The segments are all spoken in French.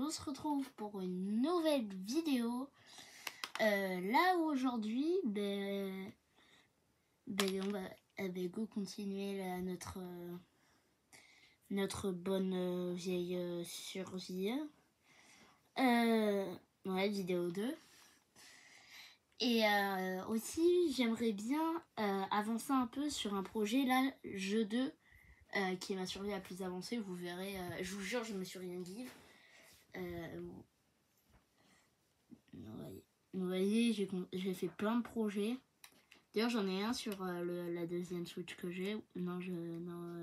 on se retrouve pour une nouvelle vidéo. Là aujourd'hui, on va avec vous continuer notre bonne vieille survie. Ouais, vidéo 2. Et aussi, j'aimerais bien avancer un peu sur un projet, là, jeu 2, qui est ma survie la plus avancée. Vous verrez, je vous jure, je me suis rien dit. Vous voyez, j'ai fait plein de projets. D'ailleurs, j'en ai un sur la deuxième Switch que j'ai. Non,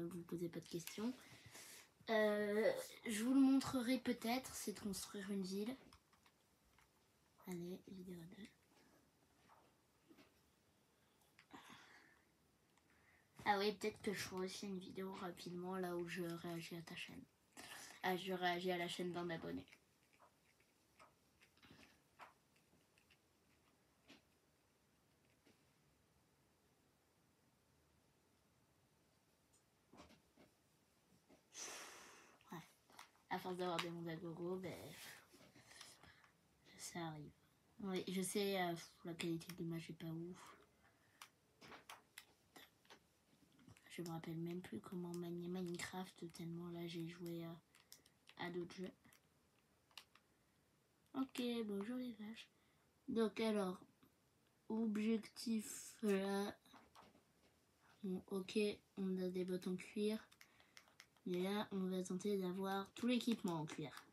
vous posez pas de questions. Je vous le montrerai peut-être, c'est de construire une ville. Allez, vidéo 2. Ah oui, peut-être que je ferai aussi une vidéo rapidement là où je réagis à ta chaîne. Ah, je réagis à la chaîne d'un abonné. Ouais. À force d'avoir des mondes à gogo, ça arrive. Oui, je sais, la qualité de l'image est pas ouf. Je me rappelle même plus comment manier Minecraft, tellement là j'ai joué à d'autres jeux. Ok, bonjour les vaches. Donc alors, objectif là. Bon, ok, on a des bottes en cuir. Et là, on va tenter d'avoir tout l'équipement en cuir.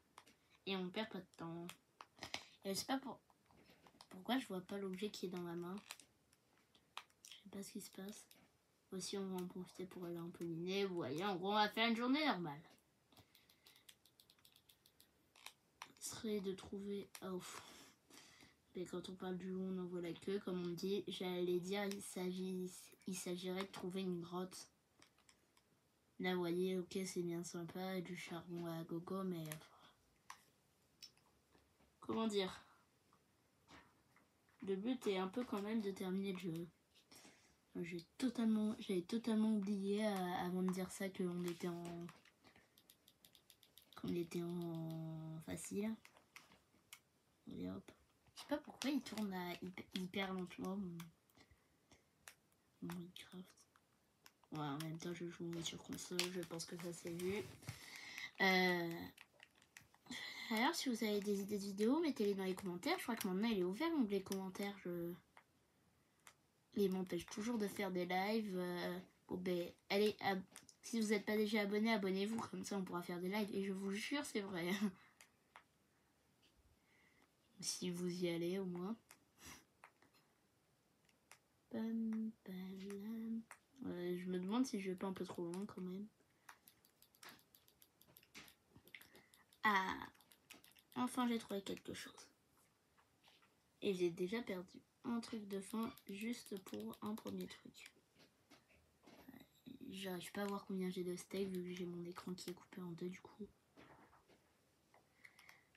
Et on perd pas de temps. Et je sais pas pourquoi je vois pas l'objet qui est dans ma main. Je sais pas ce qui se passe. Aussi, on va en profiter pour aller un peu miner. Vous voyez, en gros, on va faire une journée normale. Ce serait de trouver... Oh. Mais quand on parle du loup, on en voit la queue. Comme on dit, j'allais dire, il s'agirait de trouver une grotte. Là, vous voyez, ok, c'est bien sympa, du charbon à gogo, mais... comment dire? Le but est un peu quand même de terminer le jeu. J'avais totalement oublié avant de dire ça qu'on était en facile. Allez hop. Je sais pas pourquoi il tourne hyper lentement mon Minecraft. Ouais, en même temps je joue sur console, je pense que ça s'est vu. Alors si vous avez des idées de vidéos, mettez-les dans les commentaires. Je crois que maintenant il est ouvert l'onglet commentaires. Il m'empêche toujours de faire des lives. Bon allez, si vous n'êtes pas déjà abonné, abonnez-vous, comme ça on pourra faire des lives. Et je vous jure, c'est vrai. Si vous y allez au moins. Je me demande si je vais pas un peu trop loin quand même. Ah, enfin j'ai trouvé quelque chose. Et j'ai déjà perdu un truc de fin juste pour un premier truc. J'arrive pas à voir combien j'ai de steak vu que j'ai mon écran qui est coupé en deux du coup.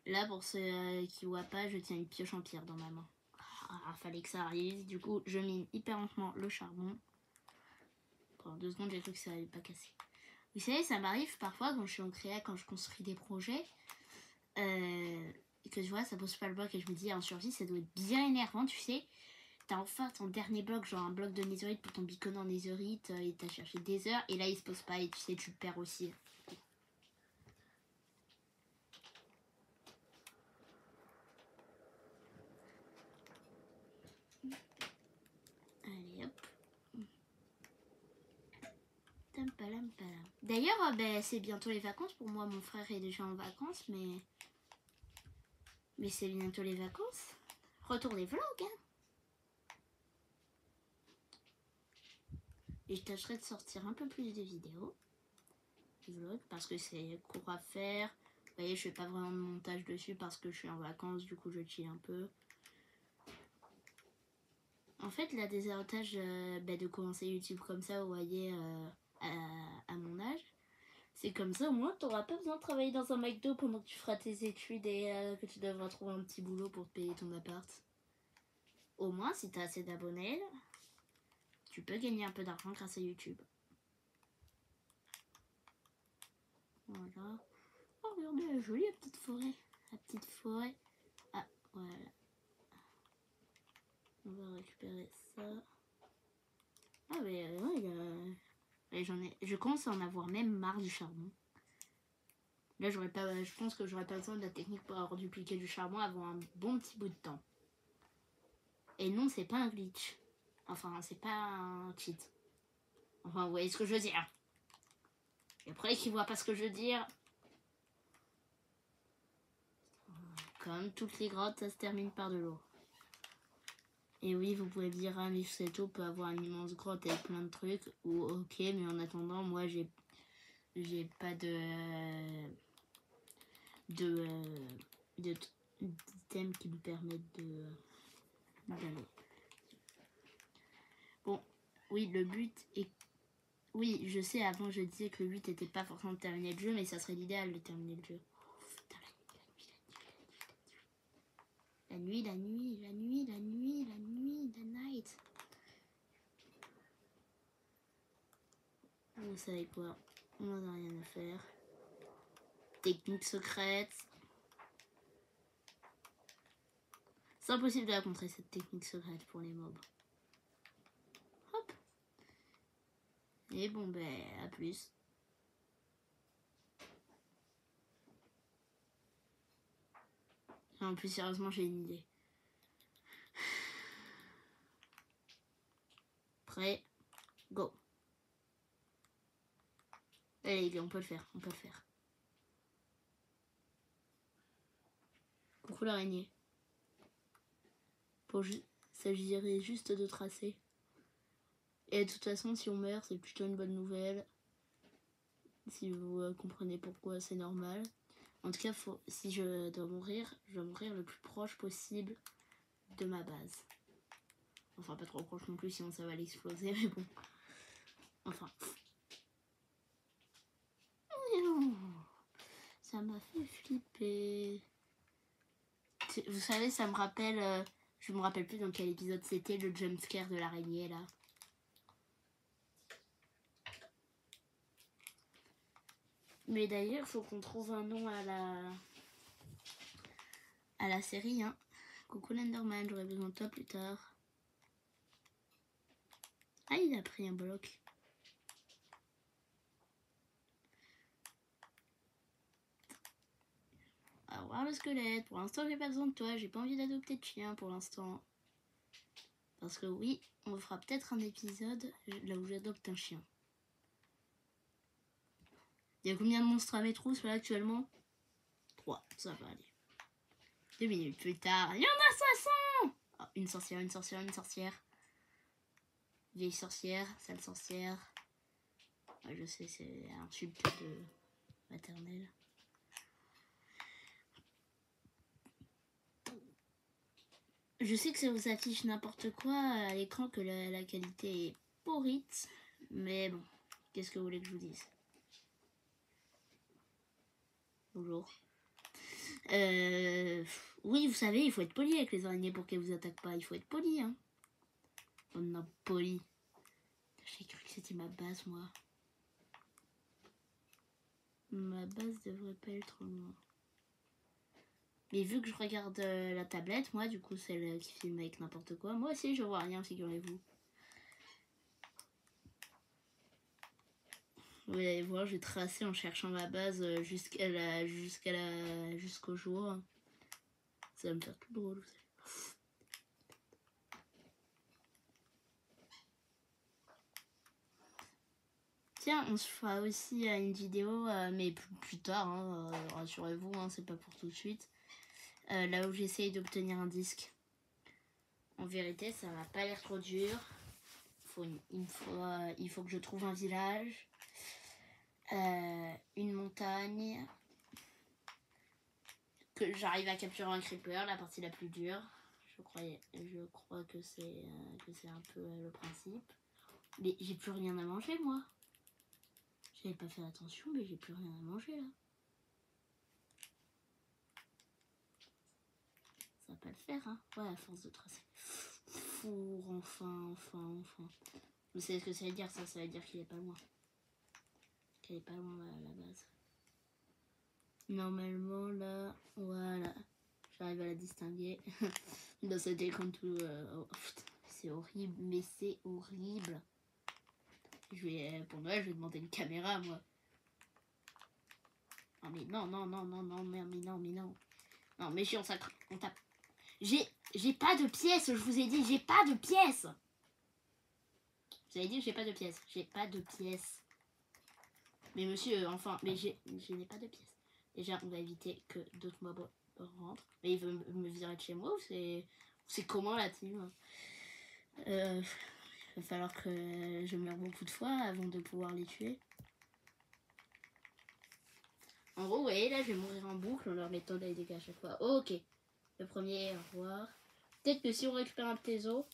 Là pour ceux qui voient pas, je tiens une pioche en pierre dans ma main. Ah, fallait que ça arrive. Du coup, je mine hyper lentement le charbon. Pendant 2 secondes, j'ai cru que ça allait pas casser. Vous savez, ça m'arrive parfois quand je suis en créa, quand je construis des projets, et que je vois, ça pose pas le bloc et je me dis, en survie, ça doit être bien énervant, tu sais. T'as enfin ton dernier bloc, genre un bloc de netherite pour ton beacon en netherite, et t'as cherché des heures, et là il se pose pas, et tu sais, tu le perds aussi. Allez hop. D'ailleurs, c'est bientôt les vacances. Pour moi, mon frère est déjà en vacances, mais c'est bientôt les vacances. Retour des vlogs, hein. Et je tâcherai de sortir un peu plus de vidéos. Vlog, parce que c'est court à faire. Vous voyez, je fais pas vraiment de montage dessus parce que je suis en vacances, du coup je chill un peu. En fait, la désavantage de commencer YouTube comme ça, vous voyez, à mon âge, c'est comme ça, au moins, t'auras pas besoin de travailler dans un McDo pendant que tu feras tes études et que tu devras trouver un petit boulot pour te payer ton appart. Au moins, si t'as assez d'abonnés, tu peux gagner un peu d'argent grâce à YouTube. Voilà. Oh, regardez, elle est jolie la petite forêt. forêt. Ah, voilà. On va récupérer ça. Ah, mais ouais, je commence à en avoir même marre du charbon. Là, je pense que j'aurais pas besoin de la technique pour avoir dupliqué du charbon avant un bon petit bout de temps. Et non, c'est pas un glitch. Enfin, c'est pas un cheat. Enfin, vous voyez ce que je veux dire. Et après, qui voit pas ce que je veux dire. Comme toutes les grottes, ça se termine par de l'eau. Et oui, vous pouvez me dire, un Livseto peut avoir une immense grotte avec plein de trucs. Ou ok, mais en attendant, moi, j'ai pas d'items qui me permettent d'aller. Bon, oui, le but est... Oui, je sais, avant je disais que le but n'était pas forcément de terminer le jeu, mais ça serait l'idéal de terminer le jeu. La nuit, la night. Vous savez quoi? On n'en a rien à faire. Technique secrète. C'est impossible de la contrer, cette technique secrète pour les mobs. Hop. Et bon, ben, à plus. Non, plus sérieusement, j'ai une idée. Prêt, go. Allez, on peut le faire, Coucou l'araignée. S'agirait juste de tracer. Et de toute façon, si on meurt, c'est plutôt une bonne nouvelle. Si vous comprenez pourquoi, c'est normal. En tout cas, si je dois mourir le plus proche possible de ma base. Enfin, pas trop proche non plus, sinon ça va l'exploser, mais bon. Enfin. Ça m'a fait flipper. Vous savez, ça me rappelle... je me rappelle plus dans quel épisode c'était, le jumpscare de l'araignée, là. Mais d'ailleurs, faut qu'on trouve un nom à la série, hein. Coucou Lenderman, j'aurai besoin de toi plus tard. Ah, il a pris un bloc. Au revoir le squelette. Pour l'instant, j'ai pas besoin de toi. J'ai pas envie d'adopter de chien pour l'instant. Parce que oui, on fera peut-être un épisode là où j'adopte un chien. Il y a combien de monstres à mes trousses là actuellement? 3, ça va aller. 2 minutes plus tard, il y en a 500. Oh, une sorcière. Vieille sorcière, sale sorcière. Ouais, je sais, c'est insulte de maternelle. Je sais que ça vous affiche n'importe quoi à l'écran, que la qualité est pourrite. Mais bon, qu'est-ce que vous voulez que je vous dise? Bonjour. Oui, vous savez, il faut être poli avec les araignées pour qu'elles vous attaquent pas. Il faut être poli, hein. Oh non, poli. J'ai cru que c'était ma base, moi. Ma base devrait pas être loin. Mais vu que je regarde la tablette, moi, du coup, celle qui filme avec n'importe quoi, moi aussi, je vois rien, figurez-vous. Vous allez voir, j'ai tracé en cherchant ma base jusqu'au jour. Ça va me faire tout drôle, vous savez. Tiens, on se fera aussi une vidéo, mais plus tard, hein, rassurez-vous, hein, c'est pas pour tout de suite. Là où j'essaye d'obtenir un disque. En vérité, ça m'a pas l'air trop dur. Il faut que je trouve un village, une montagne, que j'arrive à capturer un creeper, la partie la plus dure. Je crois que c'est un peu le principe. Mais j'ai plus rien à manger, moi. J'avais pas fait attention, mais j'ai plus rien à manger, là. Ça va pas le faire, hein. Ouais, à force de tracer. Four, enfin. Vous savez ce que ça veut dire, ça? Ça veut dire qu'il est pas loin. Qu'il est pas loin à la base. Normalement, là, voilà. distinguer. Dans cet écran tout... oh, c'est horrible, mais c'est horrible. Pour Noël, je vais demander une caméra, moi. Non, mais non, non, non, non, non, mais non, mais non. Non, mais si on tape. J'ai pas de pièces, je vous ai dit, j'ai pas de pièces. Vous avez dit que j'ai pas de pièces. J'ai pas de pièces. Mais monsieur, enfin, mais je n'ai pas de pièces. Déjà, on va éviter que d'autres mobs rentrent. Mais il veut me virer de chez moi ou c'est comment la team? Il va falloir que je meure beaucoup de fois avant de pouvoir les tuer. En gros, vous voyez, là, je vais mourir en boucle en leur mettant des dégâts à chaque fois. Oh, ok. Le premier, au revoir. Peut-être que si on récupère un Ptezo...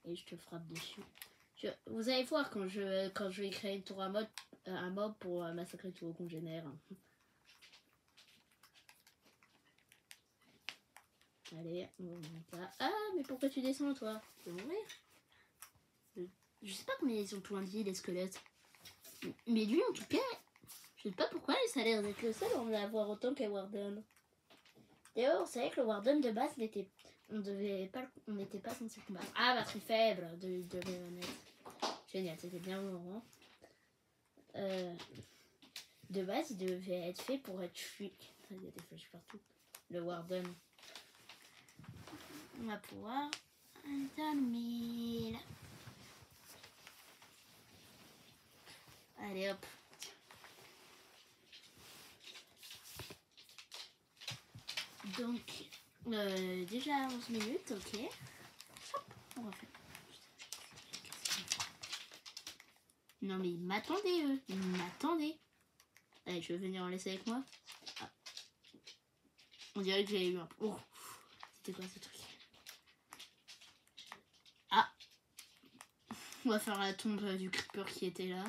Et je te frappe dessus. Vous allez voir quand je vais créer une tour à un mob pour massacrer tous vos congénères. Allez, on monte là. Ah, mais pourquoi tu descends, toi? Tu veux mourir? Je sais pas combien ils ont point de vie, les squelettes. Mais lui, en tout cas, je sais pas pourquoi, ça a l'air d'être le seul à en avoir autant qu'à Warden. D'ailleurs, vous savez que le Warden de base, on n'était pas censé combattre. Ah, batterie faible de baïonnette. Génial, c'était bien marrant. De base, il devait être fait pour être fui. Il y a des flèches partout. Le Warden. On va pouvoir dormir. Allez hop. Donc, déjà 11 minutes, ok. Hop, on va faire. Non mais ils m'attendaient eux, ils m'attendaient. Allez, je vais venir en laisser avec moi. Ah. On dirait que j'ai eu un... Oh, c'était quoi ce truc? Ah. On va faire la tombe du creeper qui était là.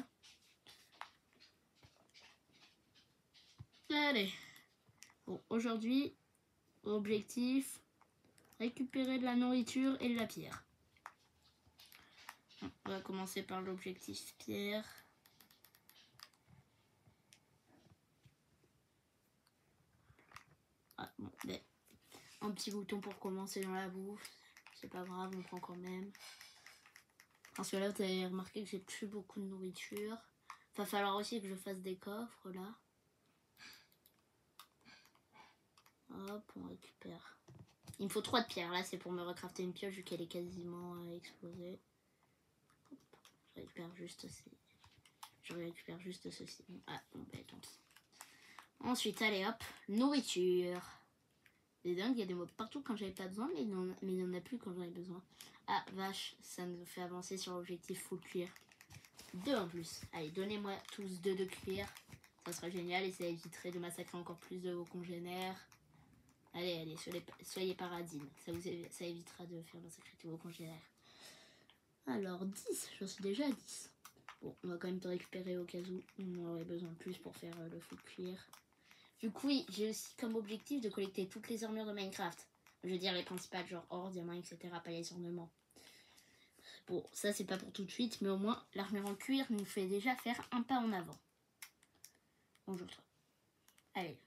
Allez. Bon, aujourd'hui, objectif, récupérer de la nourriture et de la pierre. On va commencer par l'objectif pierre. Ah, bon, mais un petit bouton pour commencer dans la bouffe. C'est pas grave, on prend quand même. Parce que là, vous avez remarqué que j'ai plus beaucoup de nourriture. Va falloir aussi que je fasse des coffres là. Hop, on récupère. Il me faut 3 de pierre. Là, c'est pour me recrafter une pioche vu qu'elle est quasiment explosée. Hop, je récupère juste ceci. Je récupère juste ceci. Ah, bon, bah tant pis. Ensuite, allez hop, nourriture. C'est dingue, il y a des mobs partout quand j'avais pas besoin, mais il n'y en a plus quand j'en ai besoin. Ah, vache, ça nous fait avancer sur l'objectif full cuir. 2 en plus. Allez, donnez-moi tous 2 de cuir. Ça sera génial et ça éviterait de massacrer encore plus de vos congénères. Allez, allez, soyez paradines. Ça évitera de faire massacrer tous vos congénères. Alors, 10, j'en suis déjà à 10. Bon, on va quand même te récupérer au cas où on aurait besoin de plus pour faire le full cuir. Du coup, oui, j'ai aussi comme objectif de collecter toutes les armures de Minecraft. Je veux dire les principales, genre or, diamant, etc. Pas les ornements. Bon, ça c'est pas pour tout de suite, mais au moins l'armure en cuir nous fait déjà faire un pas en avant. Bonjour toi. Allez.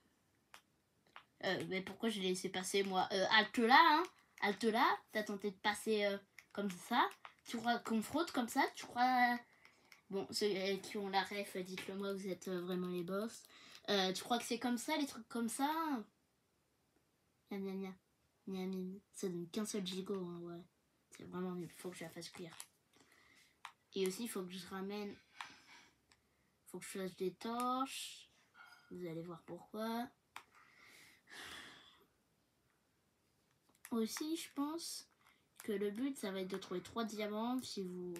Mais pourquoi je l'ai laissé passer moi? Halte là, hein. Halte là, t'as tenté de passer comme ça. Tu crois qu'on fraude comme ça? Tu crois... Bon, ceux qui ont la ref, dites-le moi, vous êtes vraiment les boss. Tu crois que c'est comme ça, les trucs comme ça? Gna gna gna. Gna gna. Ça donne qu'un seul gigot, hein, ouais. C'est vraiment nul, faut que je la fasse cuire. Et aussi, il faut que je ramène... Faut que je fasse des torches. Vous allez voir pourquoi. Aussi, je pense que le but, ça va être de trouver 3 diamants. Si vous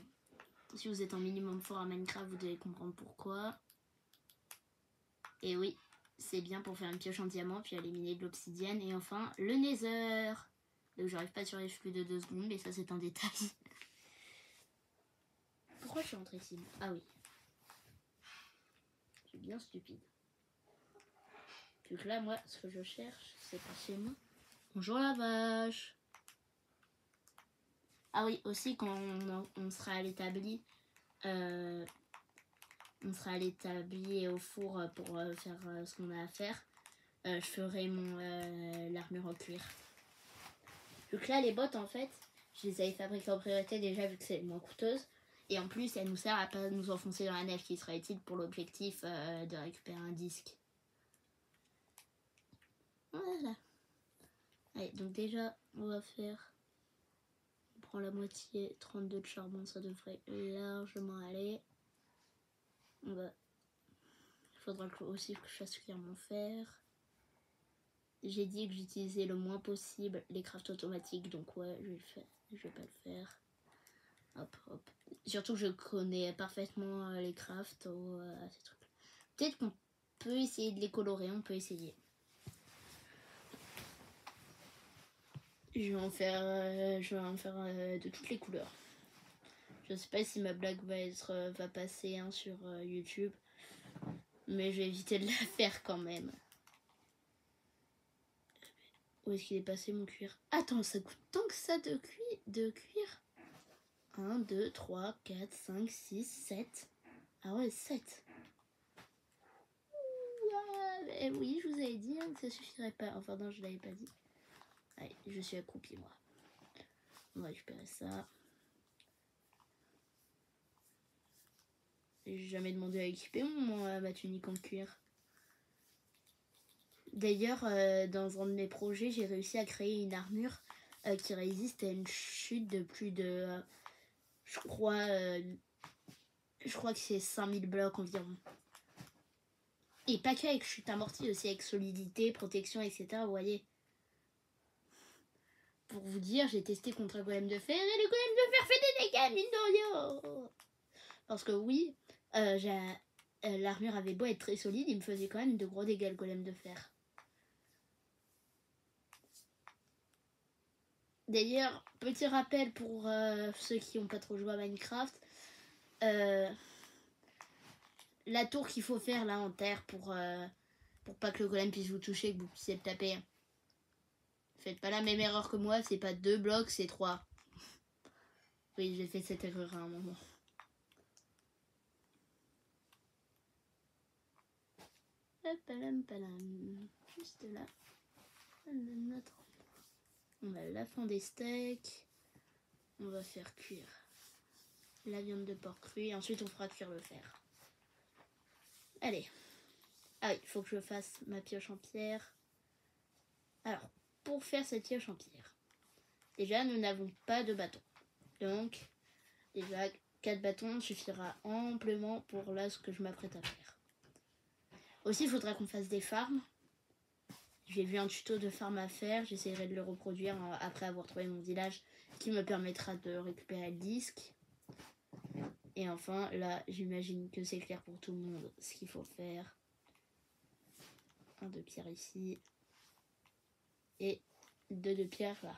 êtes en minimum fort à Minecraft, vous devez comprendre pourquoi. Et oui, c'est bien pour faire une pioche en diamant, puis éliminer de l'obsidienne. Et enfin, le nether. Donc j'arrive pas à survivre plus de 2 secondes, mais ça c'est un détail. Pourquoi je suis rentrée ici? Ah oui. Je suis bien stupide. Vu que là, moi, ce que je cherche, c'est pas chez moi. Bonjour la vache. Ah oui, aussi quand on sera à l'établi, on sera à l'établi et au four pour faire ce qu'on a à faire, je ferai l'armure en cuir. Donc là, les bottes, en fait, je les avais fabriquées en priorité déjà vu que c'est moins coûteuse. Et en plus, elle nous sert à pas nous enfoncer dans la neige, qui sera utile pour l'objectif de récupérer un disque. Voilà. Allez, donc déjà, on va faire... On prend la moitié, 32 de charbon, ça devrait largement aller. On va... Il faudra aussi que je fasse cuire mon fer. J'ai dit que j'utilisais le moins possible les crafts automatiques, donc ouais, je vais pas le faire. Hop, hop. Surtout que je connais parfaitement les crafts, ces trucs. Peut-être qu'on peut essayer de les colorer, on peut essayer. Je vais en faire de toutes les couleurs. Je sais pas si ma blague va passer sur YouTube, mais je vais éviter de la faire quand même. Où est-ce qu'il est passé mon cuir? Attends, ça coûte tant que ça de cuir? 1, 2, 3, 4, 5, 6, 7. Ah ouais, 7. Ouais, oui, je vous avais dit que ça suffirait pas. Enfin non, je l'avais pas dit. Allez, je suis accroupi moi. On va récupérer ça. J'ai jamais demandé à équiper ma tunique en cuir. D'ailleurs, dans un de mes projets, j'ai réussi à créer une armure qui résiste à une chute de plus de... je crois que c'est 5000 blocs environ. Et pas qu'avec chute amortie, aussi avec solidité, protection, etc. Vous voyez. Pour vous dire, j'ai testé contre un golem de fer et le golem de fer fait des dégâts, mine de rien. Parce que oui, l'armure avait beau être très solide, il me faisait quand même de gros dégâts le golem de fer. D'ailleurs, petit rappel pour ceux qui n'ont pas trop joué à Minecraft. La tour qu'il faut faire là en terre pour pas que le golem puisse vous toucher, que vous puissiez le taper. Faites pas la même erreur que moi, c'est pas 2 blocs, c'est 3. Oui, j'ai fait cette erreur à un moment. Juste là. On a la fin des steaks. On va faire cuire la viande de porc crue et ensuite on fera cuire le fer. Allez. Ah oui, il faut que je fasse ma pioche en pierre. Alors, pour faire cette pioche en pierre, déjà nous n'avons pas de bâton. Donc, déjà 4 bâtons suffira amplement pour là ce que je m'apprête à faire. Aussi, il faudra qu'on fasse des farms. J'ai vu un tuto de farm à faire. J'essaierai de le reproduire après avoir trouvé mon village qui me permettra de récupérer le disque. Et enfin, là, j'imagine que c'est clair pour tout le monde ce qu'il faut faire. 1 de pierre ici. Et 2 de pierre là.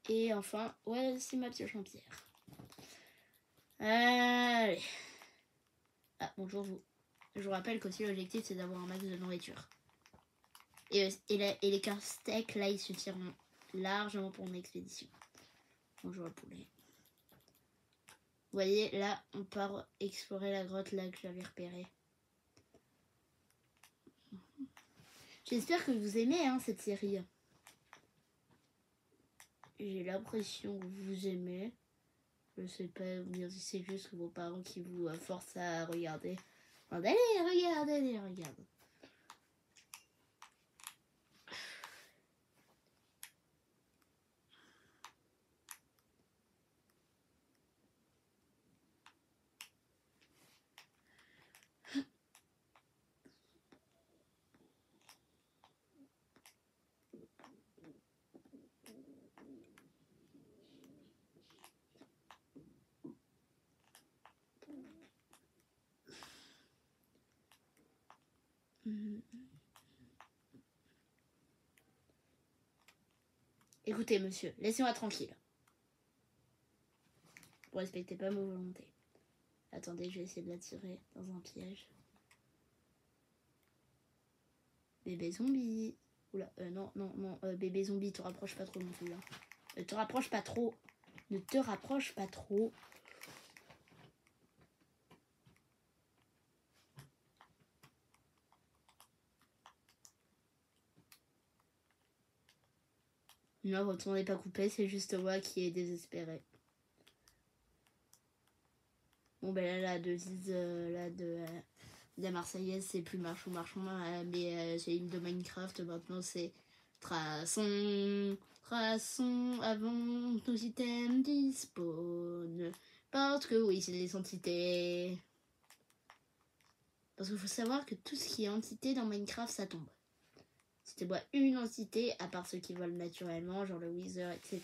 Et enfin, voici ma pioche en pierre. Allez. Ah, bonjour vous. Je vous rappelle qu'aussi l'objectif c'est d'avoir un max de nourriture. Et les 15 steaks là ils suffiront largement pour une expédition. Bonjour le poulet. Vous voyez là on part explorer la grotte là que j'avais repérée. J'espère que vous aimez cette série. J'ai l'impression que vous aimez. Je sais pas bien si c'est juste vos parents qui vous forcent à regarder. Allez, regarde. Écoutez, monsieur, laissez-moi tranquille. Vous respectez pas ma volonté. Attendez, je vais essayer de l'attirer dans un piège. Bébé zombie. Oula, non, bébé zombie, te rapproche pas trop non plus. Hein. Ne te rapproche pas trop. Non, votre n'est pas coupé, c'est juste moi qui est désespéré. Bon, ben là, la devise la Marseillaise, c'est plus marchons, marchons, mais c'est une de Minecraft. Maintenant, c'est traçons, traçons avant nos items disposent. Parce que oui, c'est des entités. Parce qu'il faut savoir que tout ce qui est entité dans Minecraft, ça tombe. Si tu vois une entité, à part ceux qui volent naturellement, genre le Wither, etc.,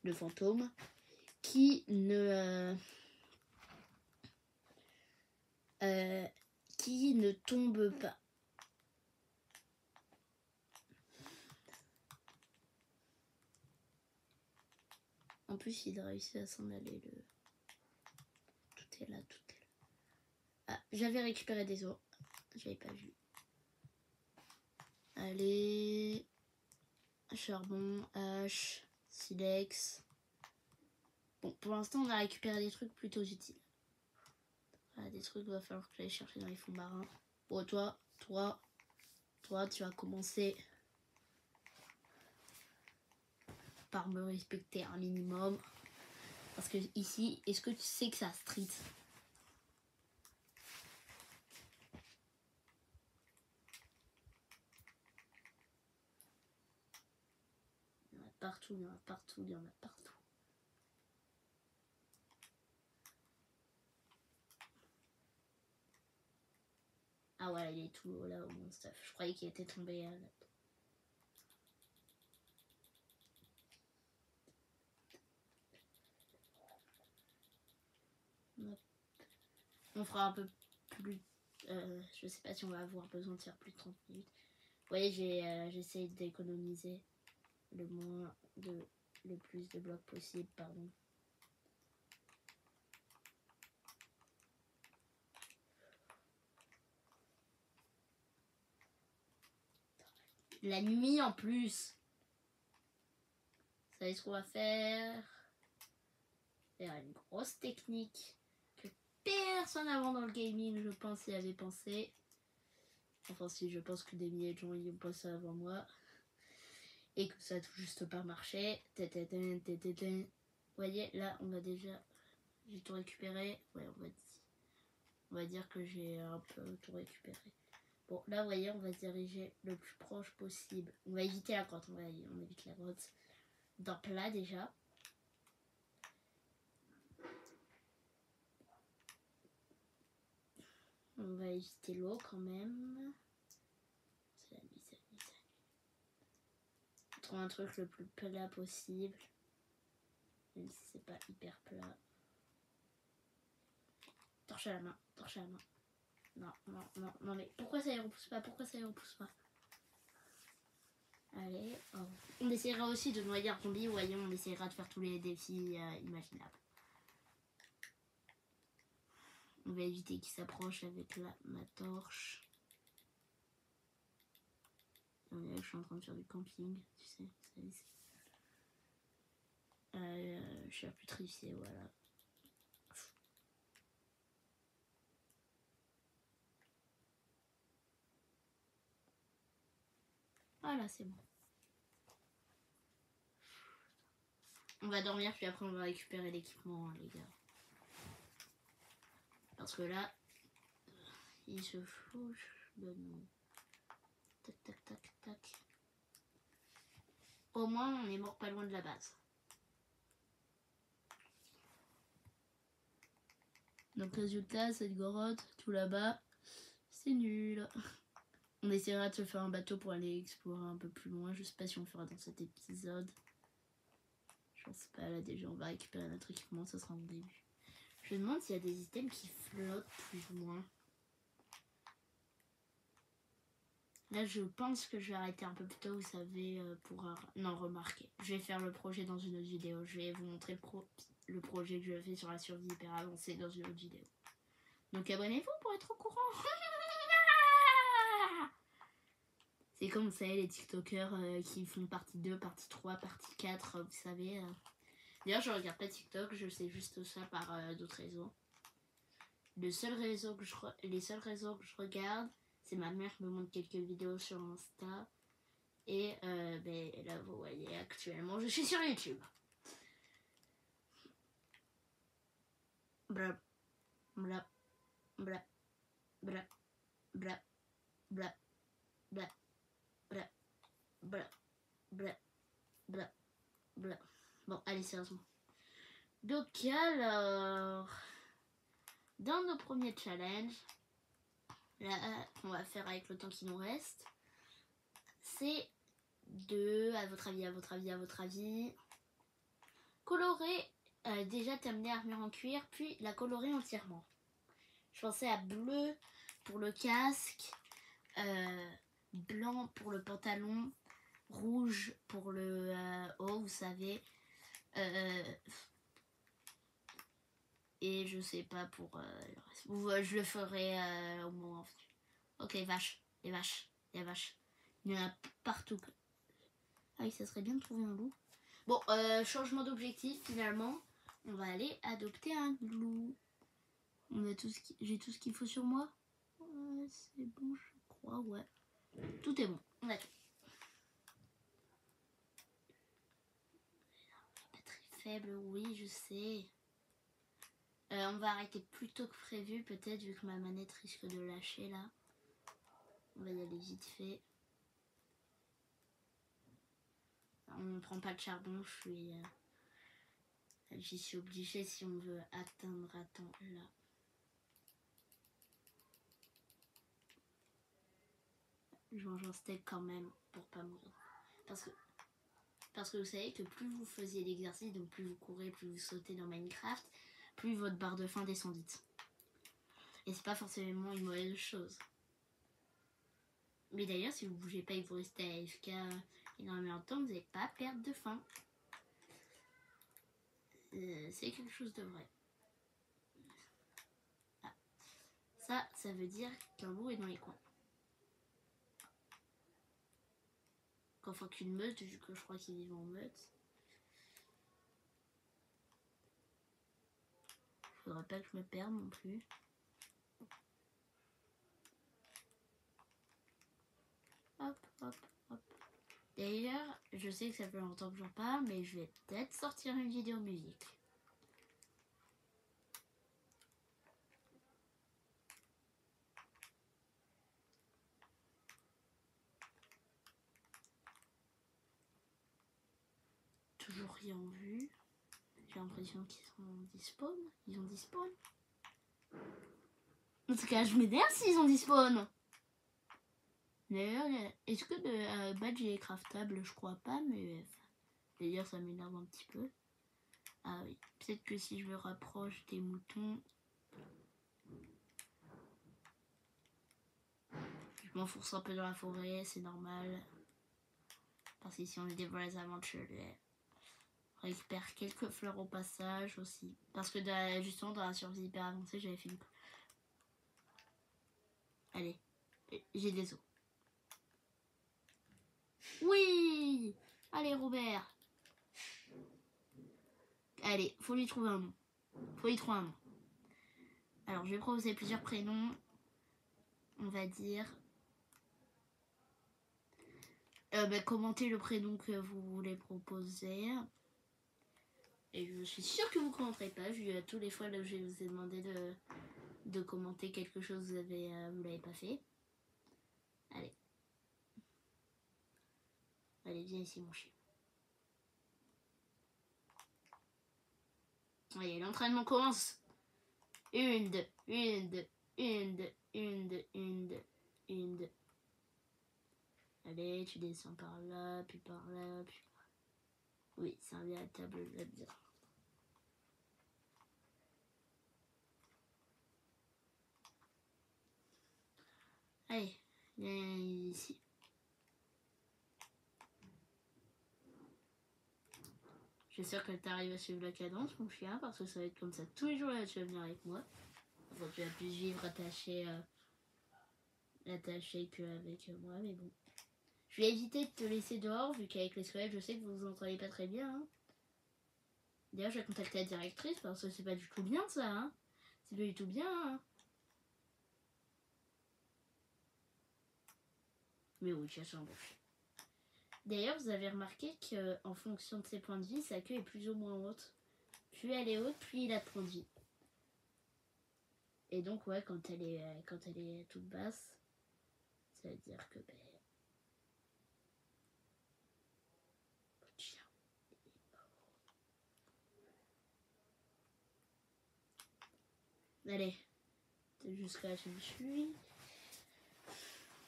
le fantôme, qui ne tombe pas. En plus, il a réussi à s'en aller. Tout est là, tout est là. Ah, j'avais récupéré des os. J'avais pas vu. Allez. Charbon, hache, silex. Bon, pour l'instant, on a récupéré des trucs plutôt utiles. Voilà, des trucs qu'il va falloir que j'aille chercher dans les fonds marins. Bon, toi, tu vas commencer par me respecter un minimum. Parce que ici, est-ce que tu sais que ça street? Il y en a partout, il y en a partout, il y en a partout. Ah ouais, il est tout là au mon stuff. Je croyais qu'il était tombé là. On fera un peu plus. Je sais pas si on va avoir besoin de faire plus de 30 minutes. Vous voyez, j'essaye d'économiser le plus de blocs possible, pardon. La nuit en plus. Vous savez ce qu'on va faire? Faire une grosse technique que personne avant dans le gaming, je pense, y avait pensé. Enfin, si, je pense que des milliers de gens y ont pensé avant moi. Et que ça a tout juste pas marché. Vous voyez, là, on va déjà... J'ai tout récupéré. Ouais, on va dire que j'ai un peu tout récupéré. Bon, là, vous voyez, on va se diriger le plus proche possible. On va éviter la grotte. On évite la grotte. Dans plat, déjà. On va éviter l'eau, quand même. C'est la nuit, c'est la nuit, c'est la nuit. On trouve un truc le plus plat possible. Même si c'est pas hyper plat. Torche à la main, torche à la main. Non, non, non, non, mais pourquoi ça y repousse pas? Pourquoi ça y repousse pas? Allez, oh. On essaiera aussi de noyer un zombie, voyons, on essaiera de faire tous les défis imaginables. On va éviter qu'il s'approche avec ma torche. Je suis en train de faire du camping, tu sais, je suis à putrifier, voilà. Voilà, c'est bon. On va dormir, puis après on va récupérer l'équipement, les gars. Parce que là, il se fout de nous. Tac, tac, tac, tac. Au moins, on est mort pas loin de la base. Donc résultat, cette grotte, tout là-bas, c'est nul. On essaiera de se faire un bateau pour aller explorer un peu plus loin. Je sais pas si on le fera dans cet épisode. Je pense pas, là déjà on va récupérer notre équipement, ça sera au début. Je me demande s'il y a des items qui flottent plus ou moins. Là je pense que je vais arrêter un peu plus tôt, vous savez, pour... Non, remarquez, je vais faire le projet dans une autre vidéo. Je vais vous montrer le projet que je fais sur la survie hyper avancée dans une autre vidéo. Donc abonnez-vous pour être au courant. C'est comme, vous savez, les TikTokers qui font partie 2, partie 3, partie 4, vous savez. D'ailleurs, je regarde pas TikTok, je sais juste ça par d'autres réseaux. Les seuls réseaux que je regarde, c'est ma mère qui me montre quelques vidéos sur Insta Et ben, là, vous voyez, actuellement, je suis sur YouTube. Bla, bla, bla, bla, bla, bla, bla, bla, bla, bla, bla, bla. Bon, allez, sérieusement. Donc, alors, dans nos premiers challenges, là, on va faire avec le temps qui nous reste, c'est de, à votre avis, colorer, déjà terminer armure en cuir, puis la colorer entièrement. Je pensais à bleu pour le casque, blanc pour le pantalon, rouge pour le haut, vous savez, et je sais pas pour le reste. Je le ferai au moment. Ok, vache, les vaches. Il y en a partout. Ah oui, ça serait bien de trouver un loup. Bon, changement d'objectif finalement. On va aller adopter un loup. J'ai tout ce qu'il faut sur moi. C'est bon, je crois, ouais. Tout est bon. On a tout. Pas très faible, oui, je sais. On va arrêter plus tôt que prévu, peut-être, vu que ma manette risque de lâcher là. On va y aller vite fait. On ne prend pas de charbon, j'y suis obligée si on veut atteindre à temps là. Je mange un steak quand même pour pas mourir. Parce que vous savez que plus vous faisiez l'exercice, donc plus vous courez, plus vous sautez dans Minecraft, plus votre barre de faim descend vite. Et c'est pas forcément une mauvaise chose. Mais d'ailleurs, si vous bougez pas et que vous restez à AFK énormément de temps, vous n'allez pas perdre de faim. C'est quelque chose de vrai. Ah. Ça veut dire qu'un loup est dans les coins. Enfin qu'une meute, vu que je crois qu'ils vivent en meute. Faudrait pas que je me perde non plus. Hop, hop, hop. D'ailleurs, je sais que ça fait longtemps que j'en parle, mais je vais peut-être sortir une vidéo musique. Toujours rien vu. J'ai l'impression qu'ils sont despawn. Ils ont despawn. En tout cas, je m'énerve s'ils ont despawn. D'ailleurs, est-ce que le badge est craftable? Je crois pas, mais d'ailleurs, ça m'énerve un petit peu. Ah oui, peut-être que si je me rapproche des moutons, je m'enfonce un peu dans la forêt, c'est normal. Parce qu'ici, on est des vrais aventuriers. On récupère quelques fleurs au passage aussi. Parce que justement, dans la survie hyper avancée, j'avais fait une... Allez, j'ai des os. Oui! Allez, Robert! Allez, faut lui trouver un nom. Alors, je vais proposer plusieurs prénoms. On va dire... commentez le prénom que vous voulez proposer. Et je suis sûre que vous ne commenterez pas. Vu tous les fois là où je vous ai demandé de commenter quelque chose, vous l'avez pas fait. Allez. Allez, viens ici, mon chien. Allez, l'entraînement commence. Une, deux. Allez, tu descends par là, puis par là, puis par là. Oui, ça revient à la table de la bien. Allez, viens ici. J'espère que tu arrives à suivre la cadence, mon chien, parce que ça va être comme ça tous les jours là, tu vas venir avec moi. Enfin, tu vas plus vivre attaché qu'avec moi, mais bon. Je vais éviter de te laisser dehors, vu qu'avec les squelettes, je sais que vous vous entendez pas très bien. Hein. D'ailleurs, je vais contacter la directrice, parce que c'est pas du tout bien, ça. Hein. C'est pas du tout bien. Hein. Mais oui, tu as ça en bouche. D'ailleurs, vous avez remarqué qu'en fonction de ses points de vie, sa queue est plus ou moins haute. Plus elle est haute, plus il a de points de vie. Et donc, ouais, quand elle est toute basse, ça veut dire que... votre chien est mort. Allez, jusqu'à là, je suis.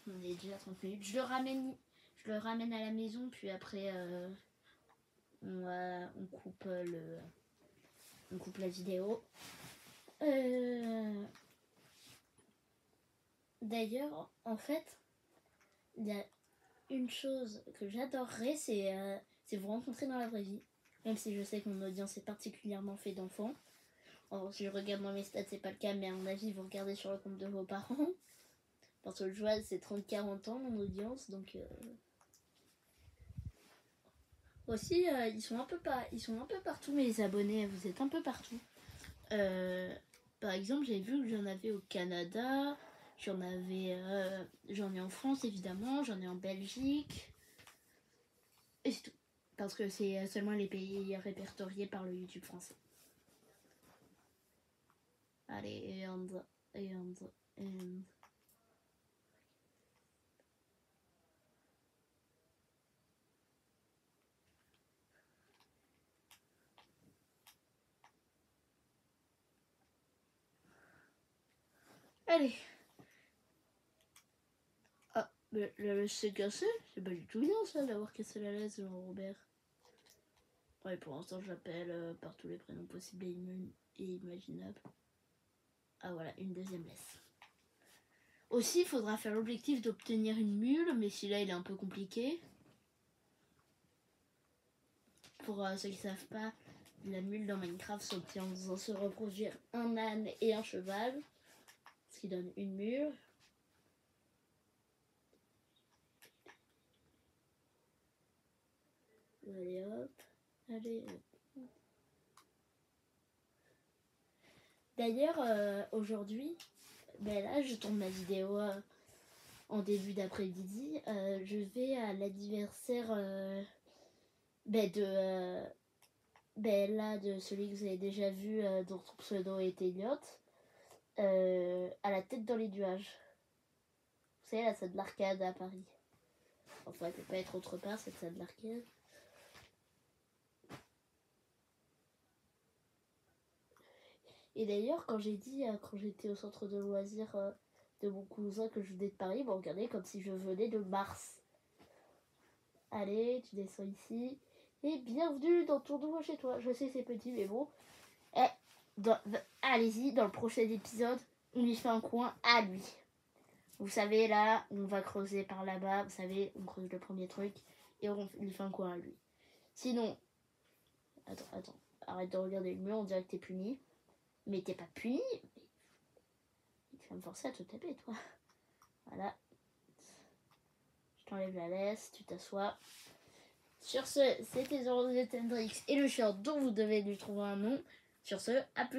On est déjà à 30 minutes. Je le ramène à la maison, puis après, on coupe la vidéo. D'ailleurs, en fait, il y a une chose que j'adorerais, c'est vous rencontrer dans la vraie vie. Même si je sais que mon audience est particulièrement fait d'enfants. Alors, si je regarde dans mes stats, c'est pas le cas, mais à mon avis, vous regardez sur le compte de vos parents. Parce que je vois, c'est 30-40 ans, mon audience, donc... Aussi, ils sont un peu partout, mes abonnés, vous êtes un peu partout. Par exemple, j'ai vu que j'en avais au Canada, j'en ai en France, évidemment, j'en ai en Belgique. Et c'est tout. Parce que c'est seulement les pays répertoriés par le YouTube français. Allez, and... Allez. Ah, mais la laisse s'est cassée. C'est pas du tout bien ça d'avoir cassé la laisse, Jean-Robert. Ouais, pour l'instant, je l'appelle par tous les prénoms possibles et imaginables. Ah voilà, une deuxième laisse. Aussi, il faudra faire l'objectif d'obtenir une mule, mais celui-là, il est un peu compliqué. Pour ceux qui ne savent pas, la mule dans Minecraft s'obtient en faisant se reproduire un âne et un cheval, ce qui donne une mule. Allez hop, allez hop. D'ailleurs, aujourd'hui, là, je tourne ma vidéo en début d'après-midi. Je vais à l'anniversaire de celui que vous avez déjà vu, dont son pseudo est Elliot, à la tête dans les nuages. Vous savez, la salle de l'arcade à Paris. Enfin, elle peut pas être autre part, cette salle de l'arcade. Et d'ailleurs, quand j'étais au centre de loisirs de mon cousin que je venais de Paris, bon, regardez, comme si je venais de Mars. Allez, tu descends ici. Et bienvenue dans ton nouveau chez toi. Je sais, c'est petit, mais bon. Allez-y, dans le prochain épisode, on lui fait un coin à lui. Vous savez, là, on va creuser par là-bas. Vous savez, on creuse le premier truc et on lui fait un coin à lui. Sinon, attends. Arrête de regarder le mur, on dirait que t'es puni. Mais t'es pas puni. Tu vas me forcer à te taper, toi. Voilà. Je t'enlève la laisse, tu t'assois. Sur ce, c'était The Tendrix et le chien dont vous devez lui trouver un nom. Sur ce, à plus.